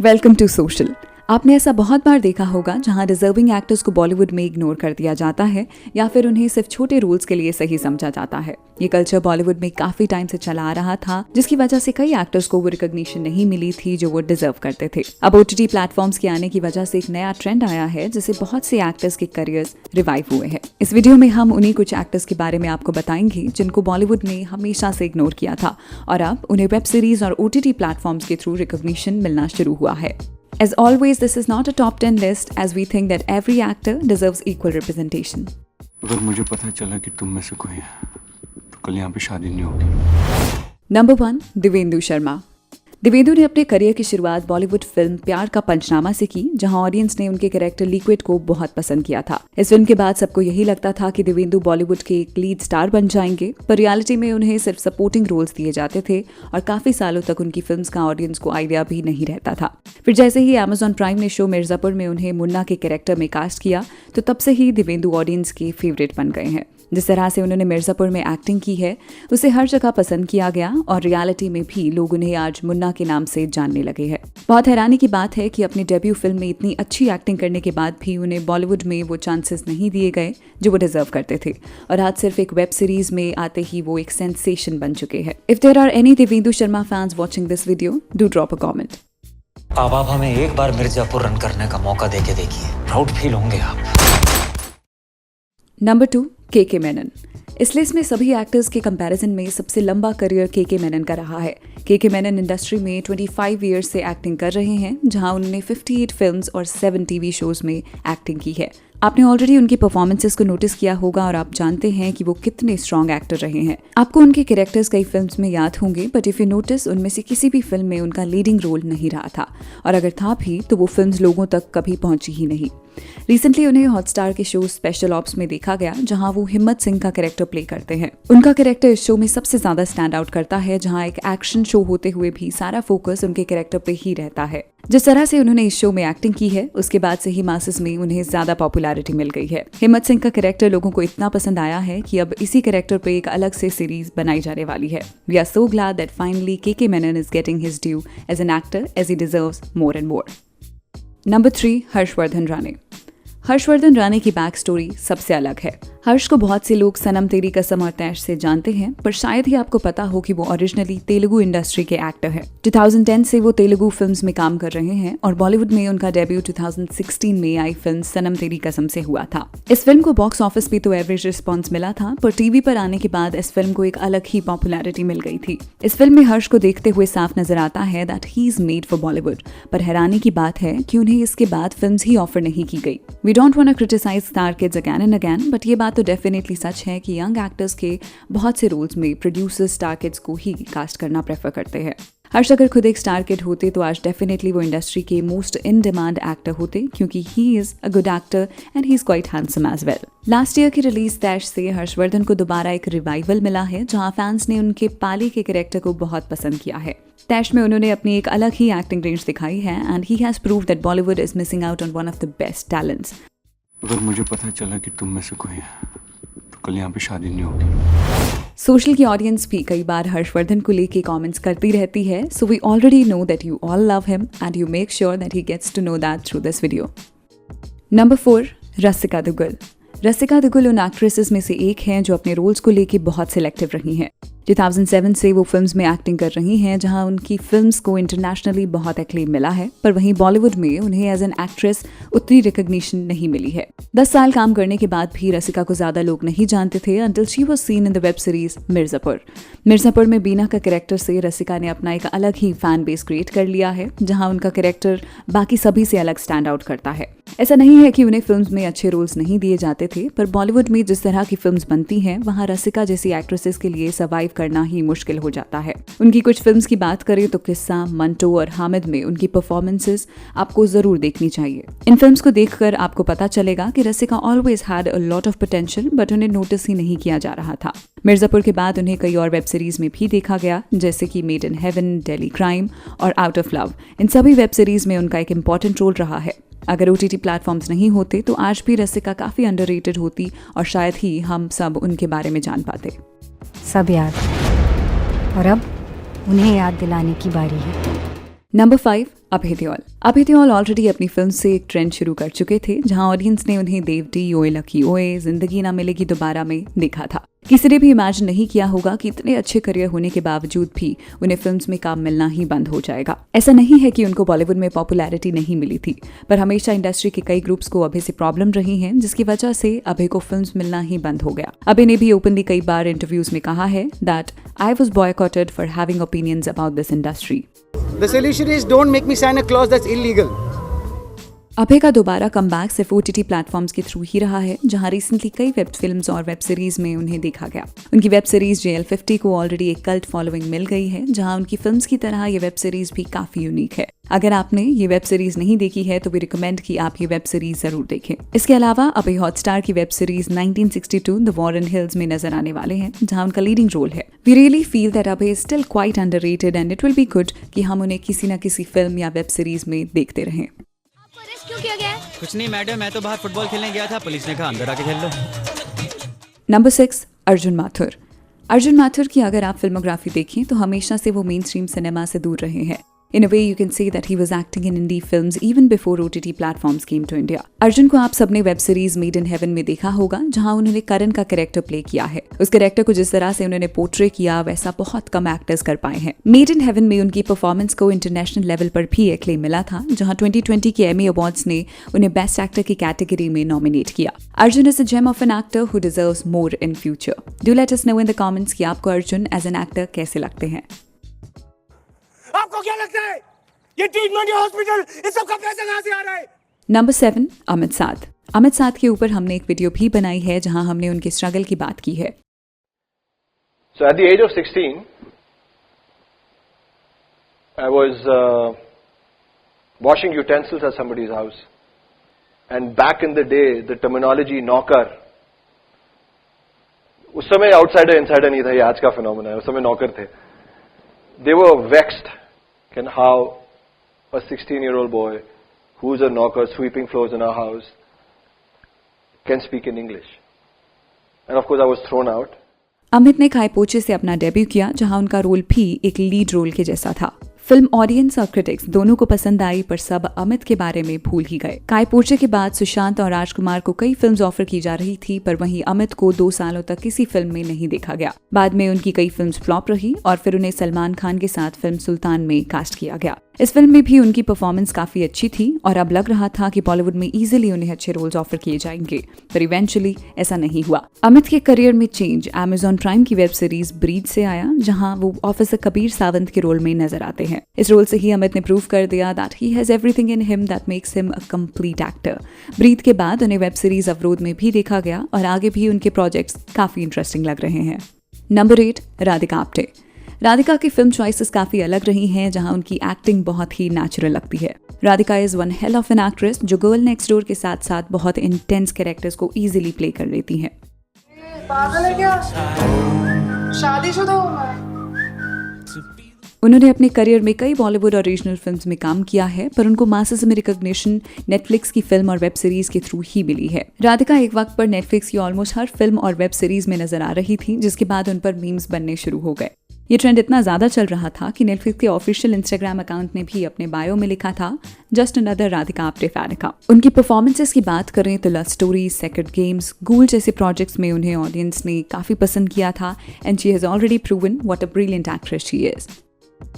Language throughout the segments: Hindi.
Welcome to social. आपने ऐसा बहुत बार देखा होगा जहां डिजर्विंग एक्टर्स को बॉलीवुड में इग्नोर कर दिया जाता है या फिर उन्हें सिर्फ छोटे रोल्स के लिए सही समझा जाता है। ये कल्चर बॉलीवुड में काफी टाइम से चला आ रहा था, जिसकी वजह से कई एक्टर्स को वो रिकॉग्निशन नहीं मिली थी जो वो डिजर्व करते थे। अब OTT प्लेटफॉर्म्स के आने की वजह से एक नया ट्रेंड आया है जिससे बहुत से एक्टर्स के करियर्स रिवाइव हुए हैं। इस वीडियो में हम उन्हीं कुछ एक्टर्स के बारे में आपको बताएंगे जिनको बॉलीवुड ने हमेशा से इग्नोर किया था और अब उन्हें वेब सीरीज और OTT प्लेटफॉर्म्स के थ्रू रिकॉग्निशन मिलना शुरू हुआ है। As always, this is not a top 10 list as we think that every actor deserves equal representation. अगर मुझे पता चला कि तुम में से कोई है तो कल यहाँ पे शादी नहीं होगी। Number 1, देवेंदु शर्मा। देवेंदु ने अपने करियर की शुरुआत बॉलीवुड फिल्म प्यार का पंचनामा से की, जहां ऑडियंस ने उनके कैरेक्टर लिक्विड को बहुत पसंद किया था। इस फिल्म के बाद सबको यही लगता था कि देवेंदु बॉलीवुड के एक लीड स्टार बन जाएंगे, पर रियलिटी में उन्हें सिर्फ सपोर्टिंग रोल्स दिए जाते थे और काफी सालों तक उनकी फिल्म्स का ऑडियंस को आइडिया भी नहीं रहता था। फिर जैसे ही Amazon प्राइम ने शो मिर्जापुर में उन्हें मुन्ना के कैरेक्टर में कास्ट किया तो तब से ही देवेंदु ऑडियंस के फेवरेट बन गए हैं। जिस तरह से उन्होंने मिर्जापुर में एक्टिंग की है उसे हर जगह पसंद किया गया और रियलिटी में भी लोग उन्हें आज मुन्ना के नाम से जानने लगे हैं। बहुत हैरानी की बात है कि अपनी डेब्यू फिल्म में इतनी अच्छी एक्टिंग करने के बाद भी उन्हें बॉलीवुड में वो चांसेस नहीं दिए गए जो वो डिजर्व करते थे और आज सिर्फ एक वेब सीरीज में आते ही वो एक सेंसेशन बन चुके हैं। If there are any Devendu Sharma fans watching this video, do drop a comment. अब आप हमें एक बार मिर्जापुर रन करने का मौका देके देखिए, प्राउड फील होंगे आप। Number 2, KK Menon. इस लिस्ट में सभी एक्टर्स के कंपैरिजन में सबसे लंबा करियर KK मेनन का रहा है। KK मेनन इंडस्ट्री में 25 ईयर्स से एक्टिंग कर रहे हैं, जहां उन्होंने 58 फिल्म्स और 7 टीवी शोज में एक्टिंग की है। आपने ऑलरेडी उनकी परफॉर्मेंसेस को नोटिस किया होगा और आप जानते हैं कि वो कितने स्ट्रॉन्ग एक्टर रहे हैं। आपको उनके कैरेक्टर्स कई फिल्म्स में याद होंगे, बट इफ यू नोटिस उनमें से किसी भी फिल्म में उनका लीडिंग रोल नहीं रहा था और अगर था भी तो वो फिल्म्स लोगों तक कभी पहुंची ही नहीं। रिसेंटली उन्हें हॉटस्टार के शो स्पेशल ऑप्स में देखा गया, जहां वो हिम्मत सिंह का कैरेक्टर प्ले करते हैं। उनका कैरेक्टर इस शो में सबसे ज्यादा स्टैंड आउट करता है, जहां एक एक्शन शो होते हुए भी सारा फोकस उनके कैरेक्टर पे ही रहता है। जिस तरह से उन्होंने इस शो में एक्टिंग की है उसके बाद से ही मासेस में उन्हें ज्यादा पॉपुलैरिटी मिल गई है। हिम्मत सिंह का कैरेक्टर लोगों को इतना पसंद आया है कि अब इसी कैरेक्टर पे एक अलग से सीरीज बनाई जाने वाली है। We are so glad that finally KK Menon is getting his due as an actor as he deserves more and more. Number 3, Harshvardhan Rane. Harshvardhan Rane की बैक स्टोरी सबसे अलग है। हर्ष को बहुत से लोग सनम तेरी कसम और तैश से जानते हैं, पर शायद ही आपको पता हो कि वो ओरिजिनली तेलुगु इंडस्ट्री के एक्टर हैं। 2010 से वो तेलुगु फिल्म्स में काम कर रहे हैं और बॉलीवुड में उनका डेब्यू 2016 में आई फिल्म सनम तेरी कसम से हुआ था। इस फिल्म को बॉक्स ऑफिस पे तो एवरेज रिस्पॉन्स मिला था, पर टीवी पर आने के बाद इस फिल्म को एक अलग ही पॉपुलैरिटी मिल गई थी। इस फिल्म में हर्ष को देखते हुए साफ नजर आता है that he is made for Bollywood, पर हैरानी की बात है कि उन्हें इसके बाद फिल्म्स ही ऑफर नहीं की गई। We don't want to criticise star kids again and again, but ये बात तो डेफिनेटली सच है कि यंग एक्टर्स के बहुत से रोल्स में प्रोड्यूसर्स स्टार किड्स को ही कास्ट करना प्रेफर करते हैं। हर्ष अगर खुद एक स्टार किड होते तो आज डेफिनेटली वो इंडस्ट्री के मोस्ट इन डिमांड एक्टर होते, क्योंकि he is a good actor and he is quite handsome as well. Last year की रिलीज तैश से हर्षवर्धन को दोबारा एक रिवाइवल मिला है, जहां फैंस ने उनके पाली के कैरेक्टर को बहुत पसंद किया है। तैश में उन्होंने अपनी एक अलग ही एक्टिंग रेंज दिखाई है and he has proved that Bollywood is missing out on one of the best talents. अगर मुझे पता चला कि तुम में से कोई है तो कल यहाँ पे शादी नहीं होगी। सोशल की ऑडियंस भी कई बार हर्षवर्धन को लेके कमेंट्स करती रहती है, so we already know that you all love him and you make sure that he gets to know that through this video. Number 4, Rasika Duggal. Rasika Duggal उन एक्ट्रेसेस में से एक हैं जो अपने रोल्स को लेके बहुत सिलेक्टिव रही हैं। 2007 से वो फिल्म्स में एक्टिंग कर रही हैं, जहां उनकी फिल्म्स को इंटरनेशनली बहुत एक्लेम मिला है, पर वहीं बॉलीवुड में उन्हें एज एन एक्ट्रेस उतनी रिकॉग्निशन नहीं मिली है। 10 साल काम करने के बाद भी रसिका को ज्यादा लोग नहीं जानते थे until she was seen in the web series Mirzapur. Mirzapur में बीना का कैरेक्टर से रसिका ने अपना एक अलग ही फैन बेस क्रिएट कर लिया है, जहां उनका कैरेक्टर बाकी सभी से अलग स्टैंड आउट करता है। ऐसा नहीं है कि उन्हें फिल्म्स में अच्छे रोल्स नहीं दिए जाते थे, पर बॉलीवुड में जिस तरह की फिल्म्स बनती हैं वहां रसिका जैसी एक्ट्रेसेस के लिए सर्वाइव करना ही मुश्किल हो जाता है। उनकी कुछ फिल्म्स की बात करें तो किस्सा, मंटो और हामिद में उनकी परफॉर्मेंसेस आपको जरूर देखनी चाहिए। इन फिल्म्स को देखकर आपको पता चलेगा कि Rasika always had a lot of potential, but उन्हें नोटिस ही नहीं किया जा रहा था। मिर्जापुर के बाद उन्हें कई और वेब सीरीज में भी देखा गया, जैसे कि made in heaven, Delhi crime और आउट ऑफ लव। इन सभी वेब सीरीज में उनका एक इंपॉर्टेंट रोल रहा है। अगर OTT प्लेटफॉर्म्स नहीं होते तो आज भी रसिका काफी अंडररेटेड होती और शायद ही हम सब उनके बारे में जान पाते। सब याद, और अब उन्हें याद दिलाने की बारी है। नंबर 5, अभय देओल। अभय देओल ऑलरेडी अपनी फिल्म से एक ट्रेंड शुरू कर चुके थे, जहां ऑडियंस ने उन्हें देवटी, ओए लकी ओए, जिंदगी ना मिलेगी दोबारा में देखा था। किसी ने भी इमेजिन नहीं किया होगा कि इतने अच्छे करियर होने के बावजूद भी उन्हें फिल्म्स में काम मिलना ही बंद हो जाएगा। ऐसा नहीं है कि उनको बॉलीवुड में पॉपुलैरिटी नहीं मिली थी, पर हमेशा इंडस्ट्री के कई ग्रुप्स को अभय से प्रॉब्लम रही है, जिसकी वजह से अभय को फिल्म्स मिलना ही बंद हो गया। अभय ने भी ओपनली कई बार इंटरव्यूज में कहा है that I was boycotted for having opinions about this industry. The solution is don't make me sign a clause that's illegal. अभय का दोबारा कमबैक सिर्फ OTT प्लेटफॉर्म्स के थ्रू ही रहा है, जहां रिसेंटली कई वेब फिल्म्स और वेब सीरीज में उन्हें देखा गया। उनकी वेब सीरीज JL50 को ऑलरेडी एक कल्ट फॉलोइंग मिल गई है, जहां उनकी फिल्म्स की तरह ये वेब सीरीज भी काफी यूनिक है। अगर आपने ये वेब सीरीज नहीं देखी है तो वी रिकमेंड कि आप ये वेब सीरीज जरूर देखें। इसके अलावा अभय हॉटस्टार की web series 1962 the war in hills में नजर आने वाले हैं, जहां उनका लीडिंग रोल है। We really feel that Abhay is still quite underrated and it will be good कि हम उन्हें किसी न किसी फिल्म या वेब सीरीज में देखते रहें। क्यों किया गया है? कुछ नहीं मैडम, मैं तो बाहर फुटबॉल खेलने गया था, पुलिस ने कहा अंदर आके खेल लो। नंबर 6, अर्जुन माथुर। अर्जुन माथुर की अगर आप फिल्मोग्राफी देखें तो हमेशा से वो मेन स्ट्रीम सिनेमा से दूर रहे हैं। In a way, you can say that he was acting in indie films even before OTT platforms came to India. Arjun को आप सबने web series made in heaven में देखा होगा, जहां उन्होंने करण का कैरेक्टर प्ले किया है। उस कैरेक्टर को जिस तरह से उन्होंने पोर्ट्रे किया, वैसा बहुत कम एक्टर्स कर पाए हैं। मेड इन हेवन में उनकी परफॉर्मेंस को इंटरनेशनल लेवल पर भी एक्लेम मिला था, जहां 2020 के एमी अवार्ड्स ने उन्हें बेस्ट एक्टर की कैटेगरी में नॉमिनेट किया। Arjun is a gem of an actor who deserves more in future. Do let us know in the comments कि आपको अर्जुन एज एन एक्टर कैसे लगते हैं। आपको क्या लगता है ये ट्रीटमेंट या हॉस्पिटल इस सब का पैसा कहां से आ रहा है? नंबर 7, अमित साध। अमित साध के ऊपर हमने एक वीडियो भी बनाई है, जहां हमने उनके स्ट्रगल की बात की है। So at the age of 16, I was washing utensils at somebody's house. And back in the day, the terminology knocker, उस समय outsider insider नहीं था, ये आज का phenomenon है, उस समय knocker थे. They were vexed and how a 16-year-old boy who's a knocker sweeping floors in our house can speak in English. And of course I was thrown out. Amit ने खाए पोचे से अपना डेब्यू किया, जहां उनका रोल भी एक लीड रोल के जैसा था। फिल्म ऑडियंस और क्रिटिक्स दोनों को पसंद आई, पर सब अमित के बारे में भूल ही गए। काय पोचे के बाद सुशांत और राजकुमार को कई फिल्म्स ऑफर की जा रही थी, पर वहीं अमित को 2 सालों तक किसी फिल्म में नहीं देखा गया। बाद में उनकी कई फिल्म्स फ्लॉप रही और फिर उन्हें सलमान खान के साथ फिल्म सुल्तान में कास्ट किया गया। इस फिल्म में भी उनकी परफॉर्मेंस काफी अच्छी थी और अब लग रहा था कि बॉलीवुड में इजीली उन्हें अच्छे रोल्स ऑफर किए जाएंगे, पर इवेंचुअली ऐसा नहीं हुआ। अमित के करियर में चेंज Amazon प्राइम की वेब सीरीज ब्रीद से आया, जहां वो ऑफिसर कबीर सावंत के रोल में नजर आते हैं। इस रोल से ही अमित ने प्रूव कर दिया that he has everything in him that makes him a complete actor. Breathe के बाद उन्हें वेब सीरीज अवरोध में भी देखा गया और आगे भी उनके प्रोजेक्ट्स काफी इंटरेस्टिंग लग रहे हैं। नंबर 8, राधिका आप्टे। राधिका की फिल्म चॉइसेस काफी अलग रही हैं, जहां उनकी एक्टिंग बहुत ही नेचुरल लगती है। Radhika is one hell of an actress जो गर्ल नेक्स्ट डोर के साथ साथ बहुत इंटेंस कैरेक्टर्स को इजीली प्ले कर लेती हैं। पागल है क्या? शादीशुदा हूं मैं। उन्होंने अपने करियर में कई बॉलीवुड और रीजनल फिल्म्स में काम किया है, पर उनको मासेस में रिकॉग्निशन नेटफ्लिक्स की फिल्म और वेब सीरीज के थ्रू ही मिली है। राधिका एक वक्त पर नेटफ्लिक्स की ऑलमोस्ट हर फिल्म और वेब सीरीज में नजर आ रही थी, जिसके बाद उन पर मीम्स बनने शुरू हो गए। ये ट्रेंड इतना ज्यादा चल रहा था कि नेटफ्लिक्स के ऑफिशियल इंस्टाग्राम अकाउंट ने भी अपने बायो में लिखा था जस्ट अनदर राधिका आप्टे फैनिका। उनकी परफॉर्मेंसेस की बात करें तो लव स्टोरी, सेक्रेड गेम्स, गूल जैसे प्रोजेक्ट्स में उन्हें ऑडियंस ने काफी पसंद किया था and she has already proven what a brilliant actress she is.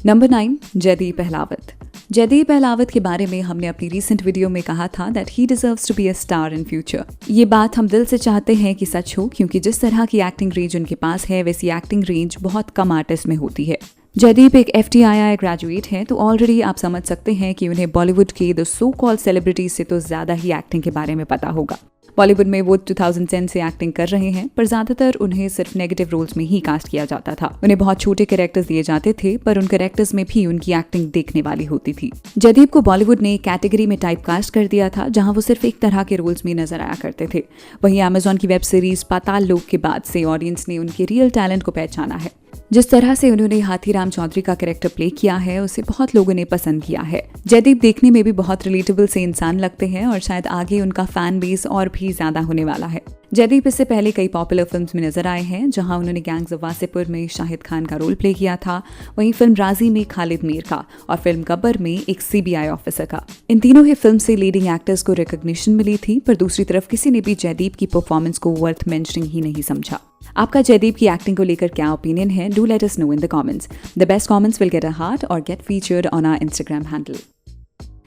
Number 9, Jaideep Ahlawat. Jaideep Ahlawat के बारे में हमने अपनी रीसेंट वीडियो में कहा था that he deserves to be a star in future. ये बात हम दिल से चाहते हैं कि सच हो, क्योंकि जिस तरह की एक्टिंग रेंज उनके पास है, वैसी एक्टिंग रेंज बहुत कम आर्टिस्ट में होती है। जयदीप एक FTII ग्रेजुएट हैं, तो ऑलरेडी आप समझ सकते हैं कि उन्हें बॉलीवुड के द सो कॉल्ड सेलिब्रिटीज से तो ज्यादा ही एक्टिंग के बारे में पता होगा। बॉलीवुड में वो 2010 से एक्टिंग कर रहे हैं, पर ज्यादातर उन्हें सिर्फ नेगेटिव रोल्स में ही कास्ट किया जाता था। उन्हें बहुत छोटे कैरेक्टर्स दिए जाते थे, पर उन कैरेक्टर्स में भी उनकी एक्टिंग देखने वाली होती थी। जयदीप को बॉलीवुड ने कैटेगरी में टाइप कास्ट कर दिया था, जहां वो सिर्फ एक तरह के रोल्स में नजर आया करते थे। वहीं Amazon की वेब सीरीज पाताल लोक के बाद से ऑडियंस ने उनके रियल टैलेंट को पहचाना है। जिस तरह से उन्होंने हाथीराम चौधरी का कैरेक्टर प्ले किया है उसे बहुत लोगों ने पसंद किया है। जयदीप देखने में भी बहुत रिलेटेबल से इंसान लगते हैं और शायद आगे उनका फैन बेस और भी ज्यादा होने वाला है। जयदीप इससे पहले कई पॉपुलर फिल्म्स में नजर आए हैं, जहां उन्होंने गैंग्स ऑफ वासेपुर में शाहिद खान का रोल प्ले किया था, वहीं फिल्म राजी में खालिद मीर का और फिल्म गब्बर में एक CBI ऑफिसर का। इन तीनों ही फिल्म से लीडिंग एक्टर्स को रिकॉग्निशन मिली थी, पर दूसरी तरफ किसी ने भी जयदीप की परफॉर्मेंस को वर्थ मेंशनिंग ही नहीं समझा। आपका जयदीप की एक्टिंग को लेकर क्या ओपिनियन है? Do let us know in the comments. The best comments will get a heart और get featured on our Instagram handle.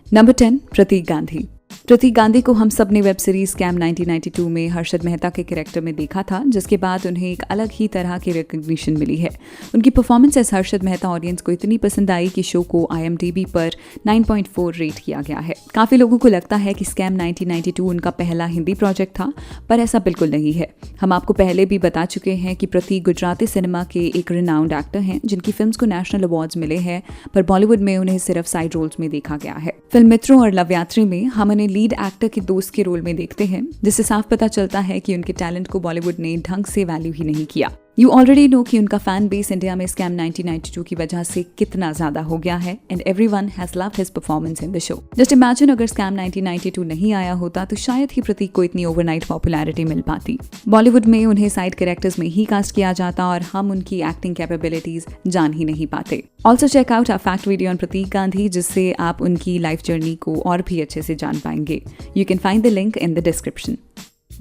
Number 10, Prateek Gandhi. Prateek Gandhi को हम सब ने वेब सीरीज स्कैम 1992 में हर्षद मेहता के कैरेक्टर में देखा था, जिसके बाद उन्हें एक अलग ही तरह की रिकॉग्निशन मिली है। उनकी performance as Harshad Mehta audience को इतनी पसंद आई कि शो को IMDb पर 9.4 रेट किया गया है। काफी लोगों को लगता है कि स्कैम 1992 उनका पहला हिंदी प्रोजेक्ट था, पर ऐसा बिल्कुल नहीं है। हम आपको पहले भी बता चुके हैं कि प्रतीक गुजराती सिनेमा के एक रिनाउंड एक्टर हैं, जिनकी फिल्म्स को नेशनल अवार्ड्स मिले हैं, पर बॉलीवुड में उन्हें सिर्फ साइड रोल्स में देखा गया है। फिल्म मित्रों और लव यात्री में हम उन्हें लीड एक्टर के दोस्त के रोल में देखते हैं, जिससे साफ पता चलता है कि उनके टैलेंट को बॉलीवुड ने ढंग से वैल्यू ही नहीं किया। यू ऑलरेडी नो कि उनका फैन बेस इंडिया में स्कैम 1992 की वजह से कितना ज्यादा हो गया है, and everyone has loved his performance in the show. Just imagine अगर स्कैम 1992 नहीं आया होता तो शायद ही प्रतीक को इतनी ओवरनाइट पॉपुलैरिटी मिल पाती। बॉलीवुड में उन्हें साइड कैरेक्टर्स में ही कास्ट किया जाता और हम उनकी एक्टिंग कैपेबिलिटीज जान ही नहीं पाते। Also check out a fact video on Prateek Gandhi, जिससे आप उनकी लाइफ जर्नी को और भी अच्छे से जान पाएंगे। You can find the link in the description.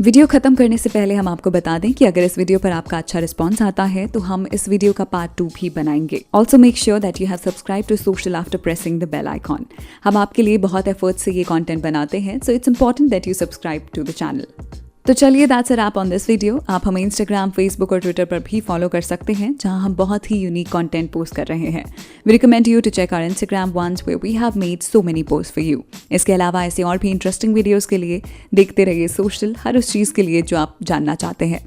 Video खत्म करने से पहले हम आपको बता दें कि अगर इस वीडियो पर आपका अच्छा रिस्पांस आता है तो हम इस वीडियो का पार्ट 2 भी बनाएंगे। Also make sure that you have subscribe to social after pressing the bell icon. हम आपके लिए बहुत एफर्ट से ये कंटेंट बनाते हैं, so it's important that you subscribe to the channel. तो चलिए that's a wrap on this video. आप हमें इंस्टाग्राम, फेसबुक और ट्विटर पर भी फॉलो कर सकते हैं, जहां हम बहुत ही यूनिक कंटेंट पोस्ट कर रहे हैं। We recommend you to check our Instagram once where we have made so many post for you. इसके अलावा ऐसे और भी इंटरेस्टिंग वीडियोस के लिए देखते रहिए सोशल, हर उस चीज़ के लिए जो आप जानना चाहते हैं।